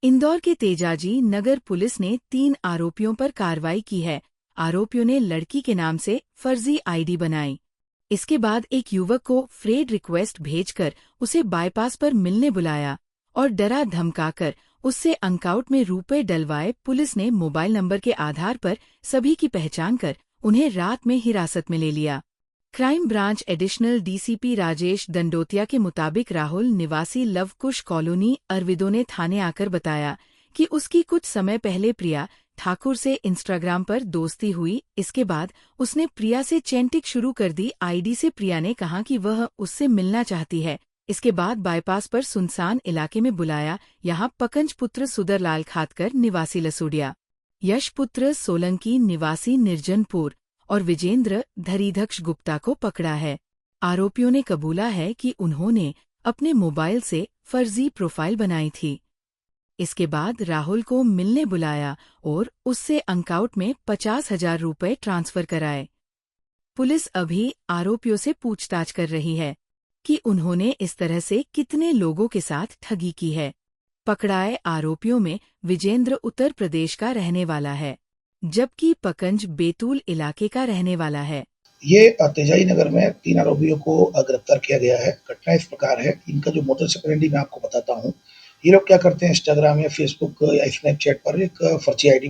इंदौर के तेजाजी नगर पुलिस ने 3 आरोपियों पर कार्रवाई की है। आरोपियों ने लड़की के नाम से फर्जी आईडी बनाई। इसके बाद एक युवक को फ्रेंड रिक्वेस्ट भेजकर उसे बाईपास पर मिलने बुलाया और डरा धमकाकर उससे अकाउंट में रुपए डलवाए। पुलिस ने मोबाइल नंबर के आधार पर सभी की पहचान कर उन्हें रात में हिरासत में ले लिया। Crime branch additional DCP Rajesh Dandotiya के मुताबिक राहुल निवासी लवकुश कॉलोनी अरविदों ने थाने आकर बताया कि उसकी कुछ समय पहले प्रिया ठाकुर से इंस्टाग्राम पर दोस्ती हुई। इसके बाद उसने प्रिया से चैटिंग शुरू कर दी। आईडी से प्रिया ने कहा कि वह उससे मिलना चाहती है। इसके बाद बाईपास पर सुनसान इलाके में बुलाया। यहाँ पकंज पुत्र सुदरलाल खातकर निवासी लसूडिया, यश पुत्र सोलंकी निवासी निर्जनपुर और विजेंद्र धरीधक्ष गुप्ता को पकड़ा है। आरोपियों ने कबूला है कि उन्होंने अपने मोबाइल से फर्जी प्रोफाइल बनाई थी। इसके बाद राहुल को मिलने बुलाया और उससे अकाउंट में 50,000 रुपए ट्रांसफर कराए। पुलिस अभी आरोपियों से पूछताछ कर रही है कि उन्होंने इस तरह से कितने लोगों के साथ ठगी की है। पकड़ाए आरोपियों में विजेंद्र उत्तर प्रदेश का रहने वाला है, जबकि पकंज बैतूल इलाके का रहने वाला है। ये तेजाजी नगर में 3 आरोपियों को गिरफ्तार किया गया है। घटना इस प्रकार है, इनका जो मोटर्स ऑपरेंडी मैं आपको बताता हूँ। ये लोग क्या करते हैं, इंस्टाग्राम या फेसबुक या स्नैपचैट पर एक फर्जी आईडी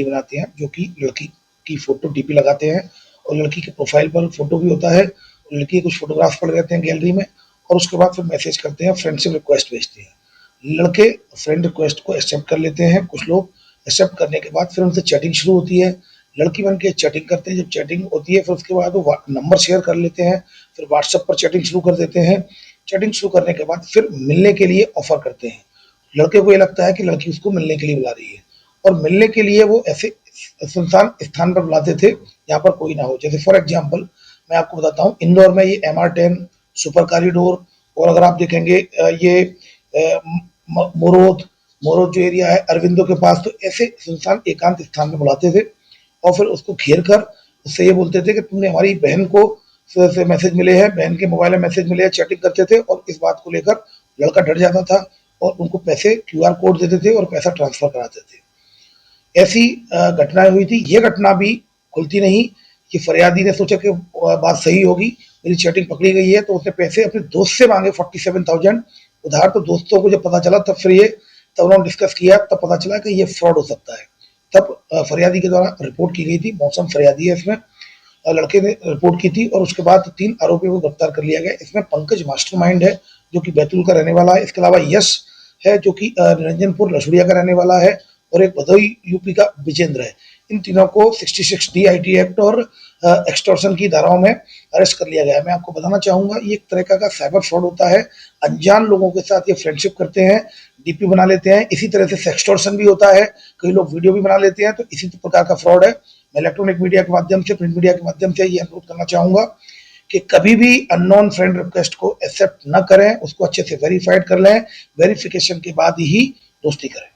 बनाते हैं, जो कि लड़की की फोटो डीपी लगाते हैं और लड़की के प्रोफाइल पर फोटो भी होता है। लड़की के कुछ फोटोग्राफ पड़ रहते हैं गैलरी में और उसके बाद फिर मैसेज करते हैं, फ्रेंडशिप रिक्वेस्ट भेजते हैं। लड़के फ्रेंड रिक्वेस्ट को एक्सेप्ट कर लेते हैं। कुछ लोग एक्सेप्ट करने के बाद फिर उनसे चैटिंग शुरू होती है। लड़की बन के चैटिंग करते हैं। जब चैटिंग होती है फिर उसके बाद वो नंबर शेयर कर लेते हैं, फिर व्हाट्सएप पर चैटिंग शुरू कर देते हैं। चैटिंग शुरू करने के बाद फिर मिलने के लिए ऑफर करते हैं। लड़के को ये लगता है कि लड़की उसको मिलने के लिए बुला रही है और मिलने के लिए वो ऐसे सुनसान स्थान पर बुलाते थे जहाँ पर कोई ना हो। जैसे फॉर एग्जाम्पल मैं आपको बताता हूँ, इंदौर में ये MR10 सुपर कॉरिडोर, और अगर आप देखेंगे ये मोरोद जो एरिया है अरविंदों के पास, तो ऐसे सुनसान एकांत स्थान में बुलाते थे और फिर उसको घेर कर उससे ये बोलते थे कि तुमने हमारी बहन को से मैसेज मिले हैं, बहन के मोबाइल में मैसेज मिले हैं। चैटिंग करते थे और इस बात को लेकर लड़का डर जाता था और उनको पैसे QR कोड देते थे और पैसा ट्रांसफर कराते थे। ऐसी घटनाएं हुई थी। ये घटना भी खुलती नहीं कि फरियादी ने सोचा कि बात सही होगी, मेरी चैटिंग पकड़ी गई है, तो उसने पैसे अपने दोस्त से मांगे 47,000 उधार। तो दोस्तों को जब पता चला तब उन्होंने डिस्कस किया, तब पता चला कि ये फ्रॉड हो सकता है। तब फरियादी के द्वारा रिपोर्ट की गई थी। मौसम फरियादी है इसमें। लड़के ने रिपोर्ट की थी और उसके बाद 3 आरोपियों को गिरफ्तार कर लिया गया। इसमें पंकज मास्टरमाइंड है जो कि बैतूल का रहने वाला है। इसके अलावा यश है जो कि निरंजनपुर लसूड़िया का रहने वाला है और एक भदोई यूपी का विजेंद्र है। इन तीनों को 66D IT एक्ट और एक्सटॉर्शन की धाराओं में अरेस्ट कर लिया गया है। मैं आपको बताना चाहूंगा, ये एक तरह का साइबर फ्रॉड होता है। अनजान लोगों के साथ ये फ्रेंडशिप करते हैं, डीपी बना लेते हैं। इसी तरह से सेक्सटॉर्शन भी होता है, कई लोग वीडियो भी बना लेते हैं। तो इसी प्रकार का फ्रॉड है। मैं इलेक्ट्रॉनिक मीडिया के माध्यम से, प्रिंट मीडिया के माध्यम से ये अनुरोध करना चाहूंगा कि कभी भी अननोन फ्रेंड रिक्वेस्ट को एक्सेप्ट न करें, उसको अच्छे से वेरीफाइड कर लें, वेरिफिकेशन के बाद ही दोस्ती करें।